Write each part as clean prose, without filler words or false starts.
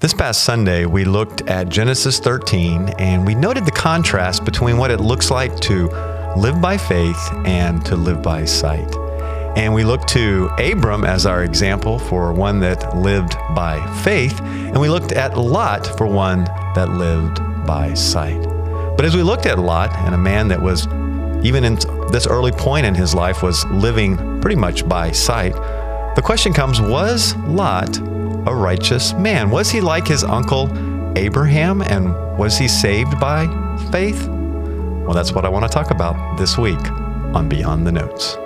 This past Sunday, we looked at Genesis 13, and we noted the contrast between what it looks like to live by faith and to live by sight. And we looked to Abram as our example for one that lived by faith, and we looked at Lot for one that lived by sight. But as we looked at Lot, and a man that was, even in this early point in his life, was living pretty much by sight, the question comes, was Lot a righteous man? Was he like his uncle Abraham, and was he saved by faith? Well, that's what I want to talk about this week on Beyond the Notes.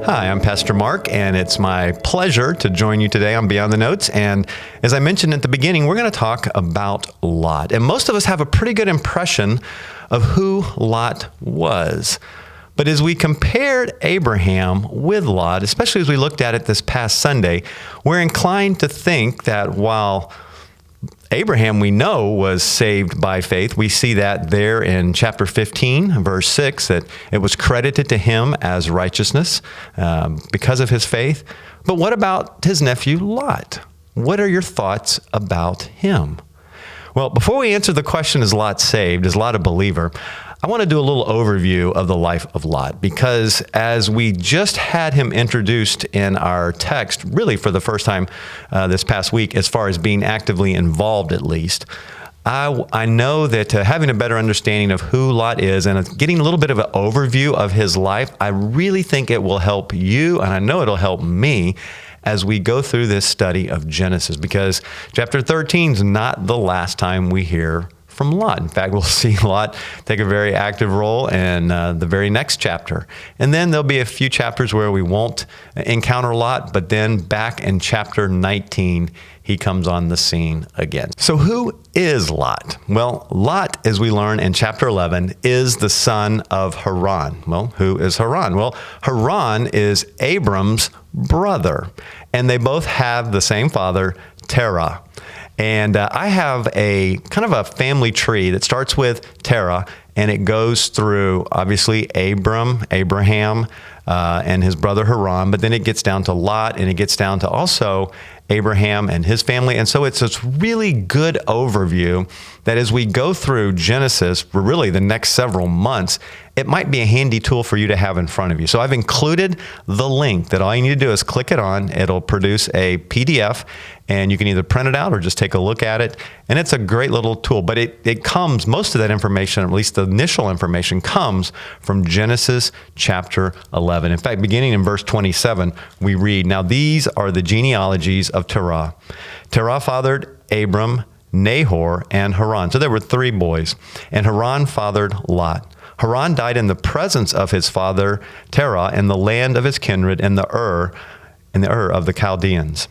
Hi, I'm Pastor Mark, and it's my pleasure to join you today on Beyond the Notes. And as I mentioned at the beginning, we're going to talk about Lot. And most of us have a pretty good impression of who Lot was. But as we compared Abraham with Lot, especially as we looked at it this past Sunday, we're inclined to think that while Abraham, we know, was saved by faith. We see that there in chapter 15, verse 6, that it was credited to him as righteousness because of his faith. But what about his nephew Lot? What are your thoughts about him? Well, before we answer the question, is Lot saved? Is Lot a believer? I want to do a little overview of the life of Lot, because as we just had him introduced in our text, really for the first time this past week, as far as being actively involved at least, I know that having a better understanding of who Lot is and getting a little bit of an overview of his life, I really think it will help you, and I know it'll help me as we go through this study of Genesis, because chapter 13 is not the last time we hear from Lot. In fact, we'll see Lot take a very active role in the very next chapter. And then there'll be a few chapters where we won't encounter Lot, but then back in chapter 19, he comes on the scene again. So who is Lot? Well, Lot, as we learn in chapter 11, is the son of Haran. Well, who is Haran? Well, Haran is Abram's brother, and they both have the same father, Terah. And I have a kind of a family tree that starts with Terah, and it goes through, obviously, Abraham, and his brother Haran, but then it gets down to Lot, and it gets down to also Abraham and his family. And so it's this really good overview that as we go through Genesis for really the next several months, it might be a handy tool for you to have in front of you. So I've included the link that all you need to do is click it on. It'll produce a PDF, and you can either print it out or just take a look at it. And it's a great little tool, but it comes, most of that information, at least the initial information, comes from Genesis chapter 11. In fact, beginning in verse 27, we read, "Now these are the genealogies of Terah. Terah fathered Abram, Nahor, and Haran." So there were three boys. "And Haran fathered Lot. Haran died in the presence of his father Terah in the land of his kindred in the Ur of the Chaldeans.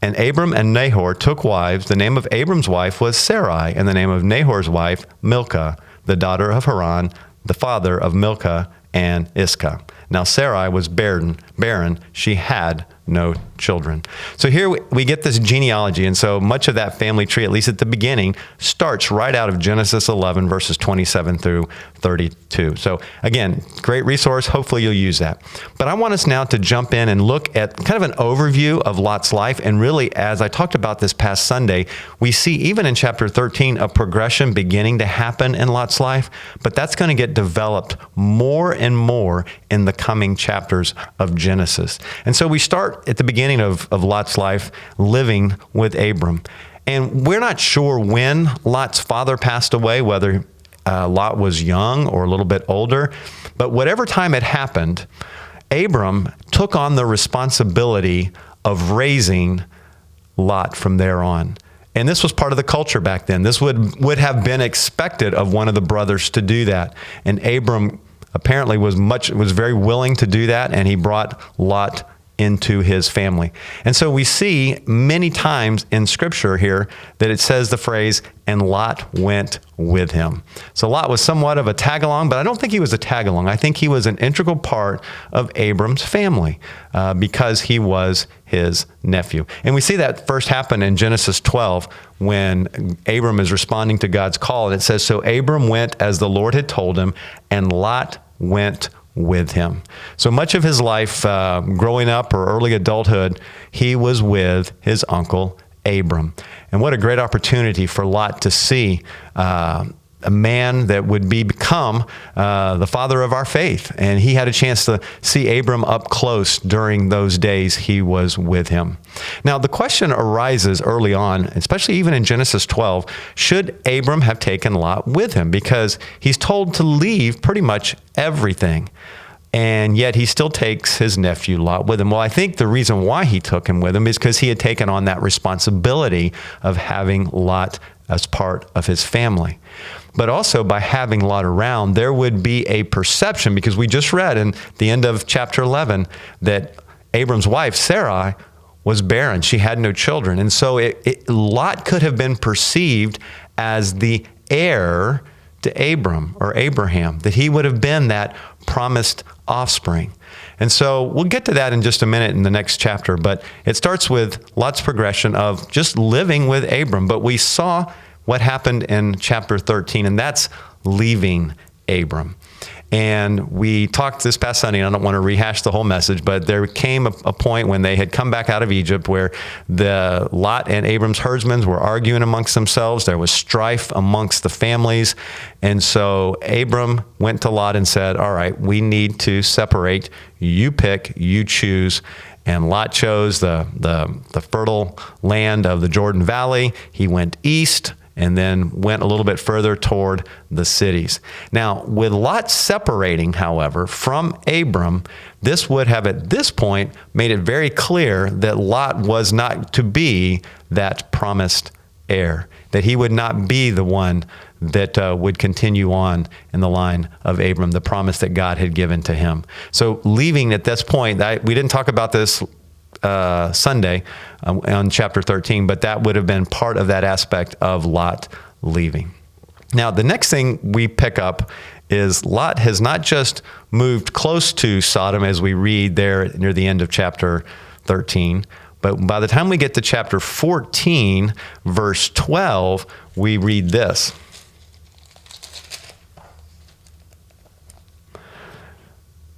And Abram and Nahor took wives. The name of Abram's wife was Sarai, and the name of Nahor's wife Milcah, the daughter of Haran, the father of Milcah and Iscah. Now Sarai was barren. She had no children." So here we get this genealogy, and so much of that family tree, at least at the beginning, starts right out of Genesis 11, verses 27 through 32. So again, great resource. Hopefully you'll use that. But I want us now to jump in and look at kind of an overview of Lot's life. And really, as I talked about this past Sunday, we see even in chapter 13 a progression beginning to happen in Lot's life, but that's going to get developed more and more in the coming chapters of Genesis. And so we start at the beginning of Lot's life living with Abram. And we're not sure when Lot's father passed away, whether Lot was young or a little bit older. But whatever time it happened, Abram took on the responsibility of raising Lot from there on. And this was part of the culture back then. This would have been expected of one of the brothers to do that. And Abram apparently was very willing to do that, and he brought Lot into his family. And so we see many times in Scripture here that it says the phrase, and Lot went with him. So Lot was somewhat of a tag-along, but I don't think he was a tag-along. I think he was an integral part of Abram's family because he was his nephew. And we see that first happen in Genesis 12 when Abram is responding to God's call. And it says, so Abram went as the Lord had told him, and Lot went with him. So much of his life, growing up or early adulthood, he was with his uncle Abram. And what a great opportunity for Lot to see a man that would become the father of our faith. And he had a chance to see Abram up close during those days he was with him. Now, the question arises early on, especially even in Genesis 12, should Abram have taken Lot with him? Because he's told to leave pretty much everything. And yet he still takes his nephew Lot with him. Well, I think the reason why he took him with him is because he had taken on that responsibility of having Lot as part of his family. But also by having Lot around, there would be a perception, because we just read in the end of chapter 11 that Abram's wife, Sarai, was barren. She had no children. And so Lot could have been perceived as the heir to Abram or Abraham, that he would have been that promised offspring. And so we'll get to that in just a minute in the next chapter, but it starts with Lot's progression of just living with Abram. But we saw what happened in chapter 13, and that's leaving Abram. And we talked this past Sunday, and I don't want to rehash the whole message, but there came a point when they had come back out of Egypt where the Lot and Abram's herdsmen were arguing amongst themselves. There was strife amongst the families. And so Abram went to Lot and said, all right, we need to separate. You pick, you choose. And Lot chose the fertile land of the Jordan Valley. He went east and then went a little bit further toward the cities. Now, with Lot separating, however, from Abram, this would have at this point made it very clear that Lot was not to be that promised heir, that he would not be the one that would continue on in the line of Abram, the promise that God had given to him. So leaving at this point, we didn't talk about this Sunday on chapter 13, but that would have been part of that aspect of Lot leaving. Now, the next thing we pick up is Lot has not just moved close to Sodom, as we read there near the end of chapter 13, but by the time we get to chapter 14, verse 12, we read this.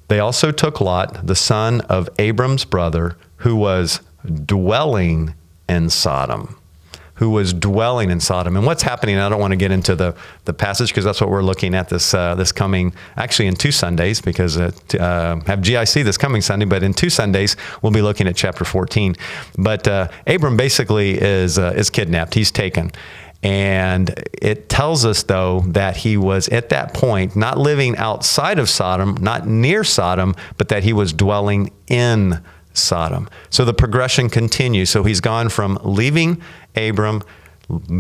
They also took Lot, the son of Abram's brother, who was dwelling in Sodom. And what's happening, I don't want to get into the passage because that's what we're looking at this coming, actually in 2 Sundays, because have GIC this coming Sunday, but in 2 Sundays, we'll be looking at chapter 14. But Abram basically is kidnapped. He's taken. And it tells us, though, that he was at that point not living outside of Sodom, not near Sodom, but that he was dwelling in Sodom. So the progression continues. So he's gone from leaving Abram,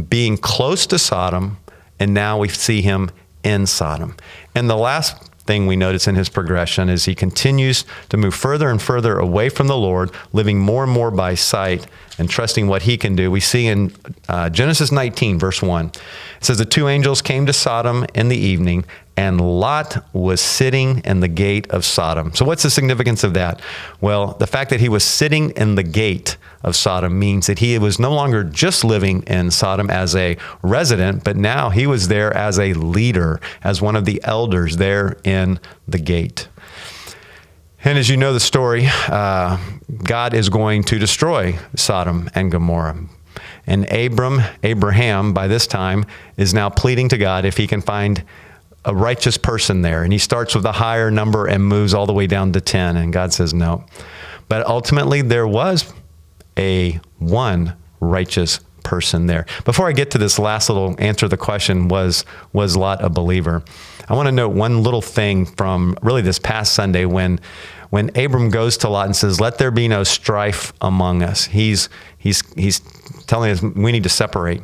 being close to Sodom, and now we see him in Sodom. And the last thing we notice in his progression is he continues to move further and further away from the Lord, living more and more by sight and trusting what he can do. We see in Genesis 19, verse 1, it says, the 2 angels came to Sodom in the evening, and Lot was sitting in the gate of Sodom. So what's the significance of that? Well, the fact that he was sitting in the gate of Sodom means that he was no longer just living in Sodom as a resident, but now he was there as a leader, as one of the elders there in the gate. And as you know the story, God is going to destroy Sodom and Gomorrah. And Abraham, by this time, is now pleading to God if he can find a righteous person there. And he starts with a higher number and moves all the way down to 10. And God says no. But ultimately, there was one righteous person there. Before I get to this last little answer to the question, was Lot a believer? I want to note one little thing from really this past Sunday when Abram goes to Lot and says, let there be no strife among us. He's telling us we need to separate.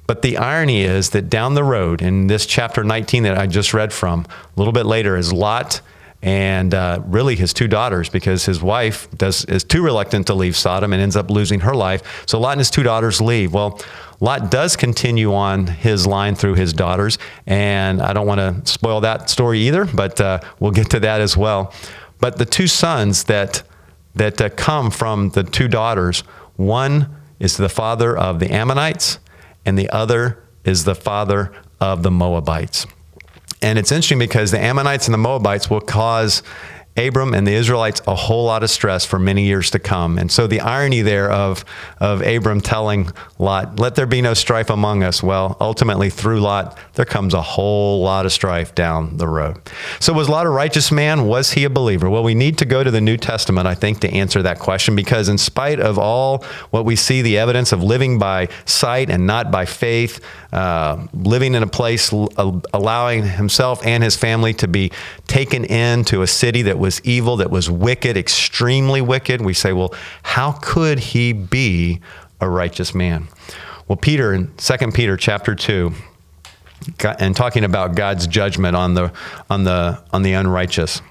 But the irony is that down the road in this chapter 19 that I just read from, a little bit later, as Lot and really his two daughters, because his wife is too reluctant to leave Sodom and ends up losing her life. So Lot and his two daughters leave. Well, Lot does continue on his line through his daughters, and I don't want to spoil that story either, but we'll get to that as well. But the two sons that come from the two daughters, one is the father of the Ammonites, and the other is the father of the Moabites. And it's interesting because the Ammonites and the Moabites will cause Abram and the Israelites a whole lot of stress for many years to come. And so the irony there of Abram telling Lot, let there be no strife among us. Well, ultimately through Lot, there comes a whole lot of strife down the road. So was Lot a righteous man? Was he a believer? Well, we need to go to the New Testament, I think, to answer that question, because in spite of all what we see, the evidence of living by sight and not by faith, living in a place, allowing himself and his family to be taken into a city that was evil, that was wicked, extremely wicked. We say, well, how could he be a righteous man? Well, Peter in 2 Peter chapter 2, and talking about God's judgment on the unrighteous,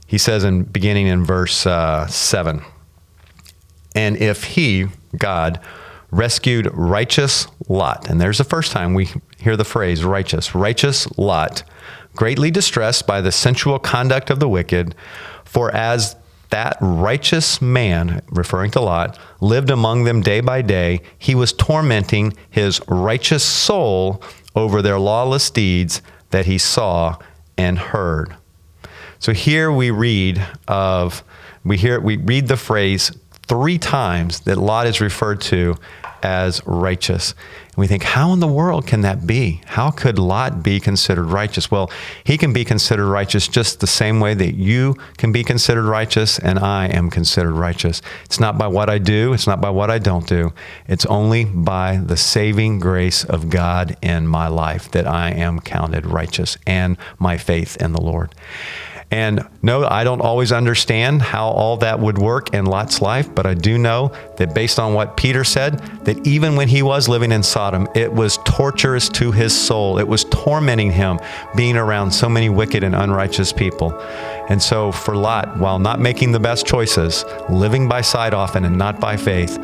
he says, beginning in verse 7, and if he, God, rescued righteous Lot, and there's the first time we hear the phrase righteous Lot, greatly distressed by the sensual conduct of the wicked, for as that righteous man, referring to Lot, lived among them day by day, he was tormenting his righteous soul over their lawless deeds that he saw and heard. So here we read the phrase 3 times that Lot is referred to as righteous. And we think, how in the world can that be? How could Lot be considered righteous? Well, he can be considered righteous just the same way that you can be considered righteous and I am considered righteous. It's not by what I do. It's not by what I don't do. It's only by the saving grace of God in my life that I am counted righteous, and my faith in the Lord. And no, I don't always understand how all that would work in Lot's life, but I do know that based on what Peter said, that even when he was living in Sodom, it was torturous to his soul. It was tormenting him being around so many wicked and unrighteous people. And so for Lot, while not making the best choices, living by sight often and not by faith,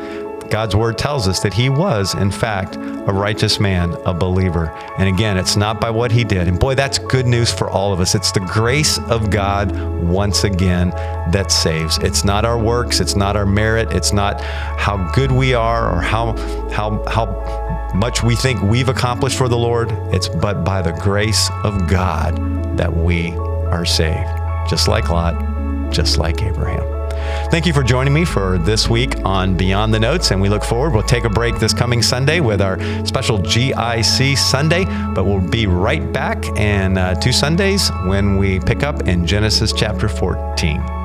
God's word tells us that he was, in fact, a righteous man, a believer. And again, it's not by what he did. And boy, that's good news for all of us. It's the grace of God, once again, that saves. It's not our works. It's not our merit. It's not how good we are or how much we think we've accomplished for the Lord. It's but by the grace of God that we are saved. Just like Lot, just like Abraham. Thank you for joining me for this week on Beyond the Notes, and we look forward. We'll take a break this coming Sunday with our special GIC Sunday, but we'll be right back in 2 Sundays when we pick up in Genesis chapter 14.